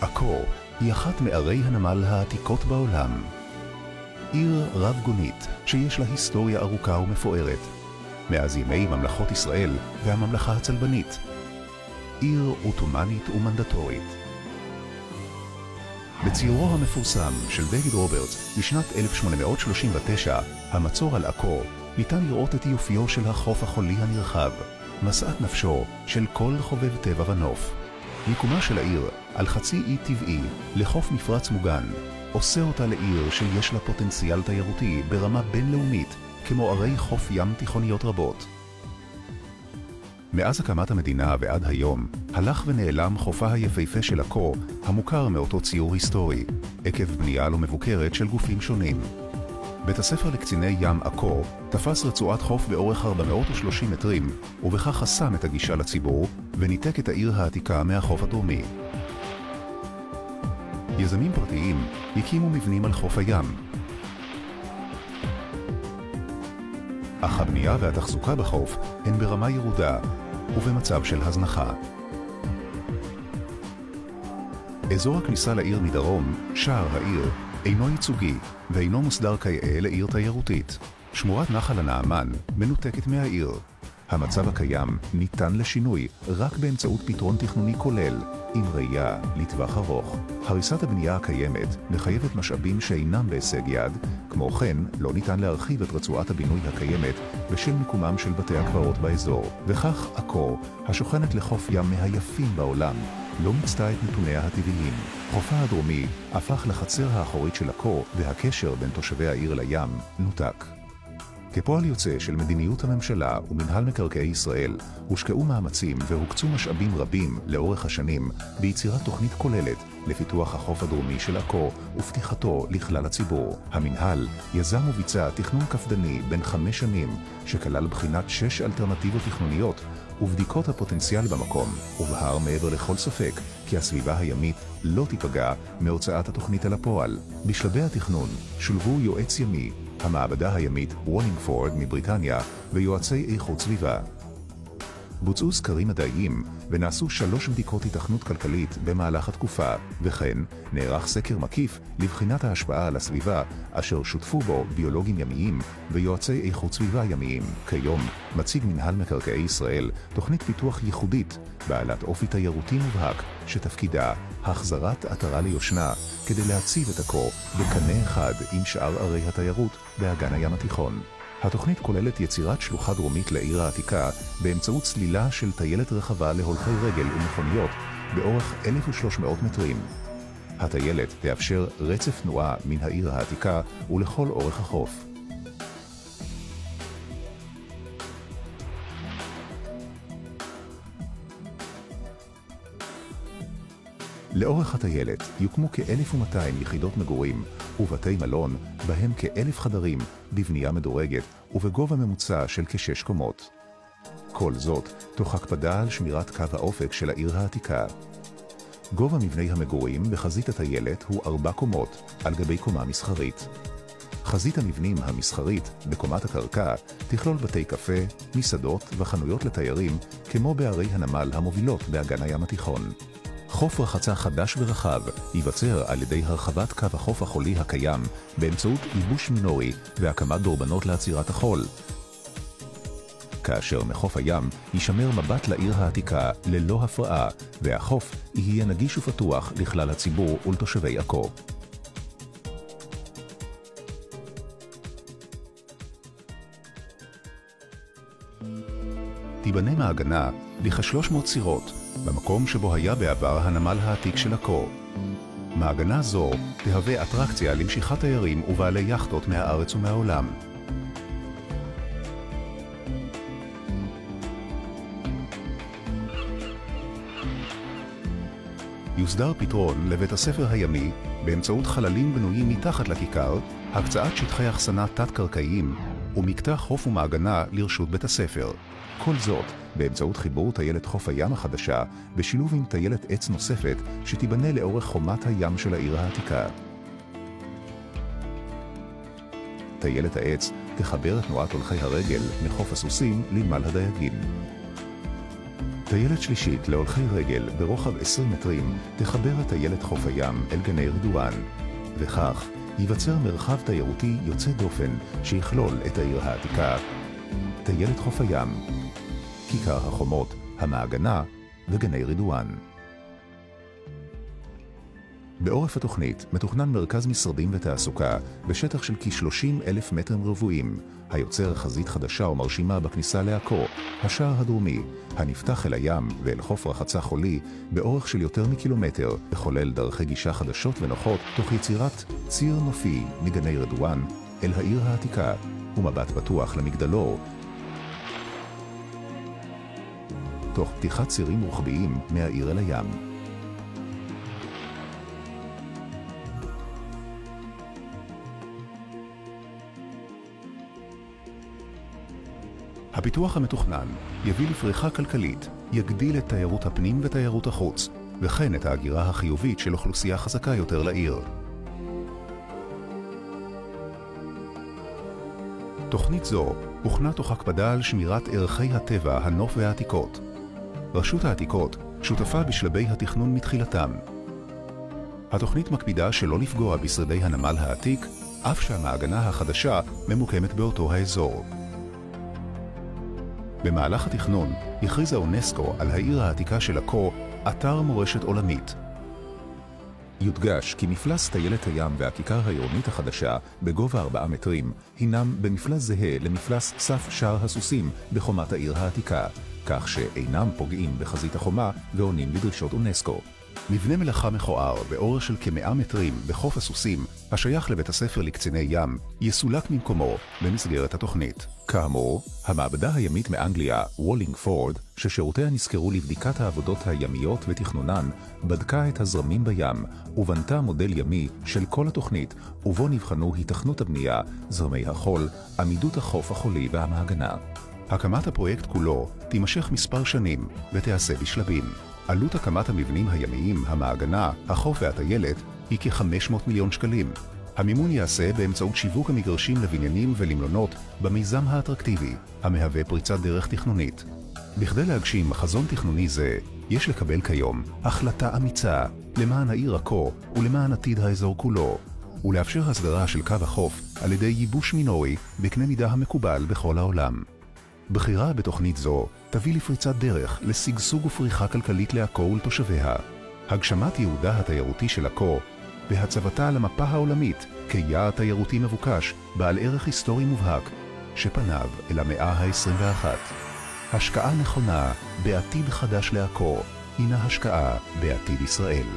עכו היא אחת מערי הנמל העתיקות בעולם. עיר רב-גונית שיש לה היסטוריה ארוכה ומפוארת, מאז ימי ממלכות ישראל והממלכה הצלבנית. עיר עות'מאנית ומנדטורית. בציורו המפורסם של דייוויד רוברטס משנת 1839, המצור על עכו, ניתן לראות את יופיו של החוף החולי הנרחב, משאת נפשו של כל חובב טבע ונוף. מיקומה של העיר על חצי אי טבעי לחוף מפרץ מוגן, עושה אותה לעיר שיש לה פוטנציאל תיירותי ברמה בינלאומית, כמו ערי חוף ים תיכוניות רבות. מאז הקמת המדינה ועד היום, הלך ונעלם חופה היפהפה של עכו, המוכר מאותו ציור היסטורי, עקב בנייה לא מבוקרת של גופים שונים. בית הספר לקציני ים עכו תפס רצועת חוף באורך 430 מטרים, ובכך חסם את הגישה לציבור וניתק את העיר העתיקה מהחוף הדרומי. יזמים פרטיים הקימו מבנים על חוף הים, אך הבנייה והתחזוקה בחוף הן ברמה ירודה ובמצב של הזנחה. אזור הכניסה לעיר מדרום, שער העיר, אינו ייצוגי ואינו מוסדר כיאה לעיר תיירותית. שמורת נחל הנעמן מנותקת מהעיר. המצב הקיים ניתן לשינוי רק באמצעות פתרון תכנוני כולל, עם ראייה לטווח ארוך. הריסת הבנייה הקיימת מחייבת משאבים שאינם בהישג יד, כמו כן לא ניתן להרחיב את רצועת הבינוי הקיימת בשל מיקומם של בתי הקברות באזור. וכך עכו, השוכנת לחוף ים מהיפים בעולם, לא מצתה את נתוניה הטבעיים. חופה הדרומי הפך לחצר האחורית של עכו, והקשר בין תושבי העיר לים נותק. כפועל יוצא של מדיניות הממשלה ומנהל מקרקעי ישראל, הושקעו מאמצים והוקצו משאבים רבים לאורך השנים ביצירת תוכנית כוללת לפיתוח החוף הדרומי של עכו ופתיחתו לכלל הציבור. המנהל יזם וביצע תכנון קפדני בין 5 שנים, שכלל בחינת 6 אלטרנטיבות תכנוניות ובדיקות הפוטנציאל במקום, ובהר מעבר לכל ספק כי הסביבה הימית לא תיפגע מהוצאת התוכנית אל הפועל. בשלבי התכנון שולבו יועץ ימי, המעבדה הימית וולינגפורד מבריטניה ויועצי איכות סביבה. בוצעו סקרים מדעיים ונעשו 3 בדיקות התכנות כלכלית במהלך התקופה, וכן נערך סקר מקיף לבחינת ההשפעה על הסביבה, אשר שותפו בו ביולוגים ימיים ויועצי איכות סביבה ימיים. כיום מציג מנהל מקרקעי ישראל תוכנית פיתוח ייחודית בעלת אופי תיירותי מובהק, שתפקידה החזרת עטרה ליושנה כדי להציב את עכו בקנה אחד עם שאר ערי התיירות באגן הים התיכון. התוכנית כוללת יצירת שלוחה דרומית לעיר העתיקה באמצעות סלילה של טיילת רחבה להולכי רגל ומכוניות באורך 1,300 מטרים. הטיילת תאפשר רצף תנועה מן העיר העתיקה ולכל אורך החוף. לאורך הטיילת יוקמו כ-1,200 יחידות מגורים ובתי מלון, בהם כ-1,000 חדרים בבנייה מדורגת ובגובה ממוצע של כ6 קומות. כל זאת תוך הקפדה על שמירת קו האופק של העיר העתיקה. גובה מבני המגורים בחזית הטיילת הוא 4 קומות על גבי קומה מסחרית. חזית המבנים המסחרית בקומת הקרקע תכלול בתי קפה, מסעדות וחנויות לתיירים כמו בערי הנמל המובילות באגן הים התיכון. חוף רחצה חדש ורחב ייווצר על ידי הרחבת קו החוף החולי הקיים באמצעות ייבוש מינורי והקמת דורבנות לעצירת החול, כאשר מחוף הים יישמר מבט לעיר העתיקה ללא הפרעה, והחוף יהיה נגיש ופתוח לכלל הציבור ולתושבי עכו. תיבנה מעגנה לכ-300 סירות במקום שבו היה בעבר הנמל העתיק של עכו. מעגנה זו תהווה אטרקציה למשיכת תיירים ובעלי יכטות מהארץ ומהעולם. יוסדר פתרון לבית הספר הימי באמצעות חללים בנויים מתחת לכיכר, הקצאת שטחי אחסנה תת-קרקעיים ומקטע חוף ומעגנה לרשות בית הספר. כל זאת באמצעות חיבור טיילת חוף הים החדשה בשילוב עם טיילת עץ נוספת שתיבנה לאורך חומת הים של העיר העתיקה. טיילת העץ תחבר את תנועת הולכי הרגל מחוף הסוסים לנמל הדייגים. טיילת שלישית להולכי רגל ברוחב 20 מטרים תחבר את טיילת חוף הים אל גני רדואן, וכך ייווצר מרחב תיירותי יוצא דופן שיכלול את העיר העתיקה, טיילת חוף הים, כיכר החומות, המעגנה וגני רדואן. בעורף התוכנית מתוכנן מרכז משרדים ותעסוקה בשטח של כ-30,000 מטרים רבועים, היוצר חזית חדשה ומרשימה בכניסה לעכו, השער הדרומי, הנפתח אל הים ואל חוף רחצה חולי באורך של יותר מקילומטר, לחולל דרכי גישה חדשות ונוחות תוך יצירת ציר נופי מגני רדואן אל העיר העתיקה ומבט פתוח למגדלור, תוך פתיחת צירים רוחביים מהעיר אל הים. הפיתוח המתוכנן יביא לפריחה כלכלית, יגדיל את תיירות הפנים ותיירות החוץ, וכן את ההגירה החיובית של אוכלוסייה חזקה יותר לעיר. תוכנית זו הוכנה תוך הקפדה על שמירת ערכי הטבע, הנוף והעתיקות. רשות העתיקות שותפה בשלבי התכנון מתחילתם. התוכנית מקפידה שלא לפגוע בשרידי הנמל העתיק, אף שהמעגנה החדשה ממוקמת באותו האזור. במהלך התכנון הכריזה אונסקו על העיר העתיקה של עכו אתר מורשת עולמית. יודגש כי מפלס טיילת הים והכיכר העירונית החדשה בגובה 4 מטרים הינם במפלס זהה למפלס סף שער הסוסים בחומת העיר העתיקה, כך שאינם פוגעים בחזית החומה ועונים לדרישות אונסקו. מבנה מלאכה מכוער באורך של כ100 מטרים בחוף הסוסים, השייך לבית הספר לקציני ים, יסולק ממקומו במסגרת התוכנית. כאמור, המעבדה הימית מאנגליה, וולינגפורד, ששירותיה נזכרו לבדיקת העבודות הימיות ותכנונן, בדקה את הזרמים בים ובנתה מודל ימי של כל התוכנית, ובו נבחנו היתכנות הבנייה, זרמי החול, עמידות החוף החולי והמעגנה. הקמת הפרויקט כולו תימשך מספר שנים ותיעשה בשלבים. עלות הקמת המבנים הימיים, המעגנה, החוף והטיילת היא כ-500 מיליון שקלים. המימון יעשה באמצעות שיווק המגרשים לבניינים ולמלונות במיזם האטרקטיבי, המהווה פריצת דרך תכנונית. בכדי להגשים חזון תכנוני זה, יש לקבל כיום החלטה אמיצה למען העיר עכו ולמען עתיד האזור כולו, ולאפשר הסדרה של קו החוף על ידי ייבוש מינורי בקנה מידה המקובל בכל העולם. בחירה בתוכנית זו תביא לפריצת דרך לשגשוג ופריחה כלכלית לעכו ולתושביה, הגשמת ייעודה התיירותי של עכו והצבתה על המפה העולמית כיעד תיירותי מבוקש בעל ערך היסטורי מובהק שפניו אל המאה ה-21. השקעה נכונה בעתיד חדש לעכו הינה השקעה בעתיד ישראל.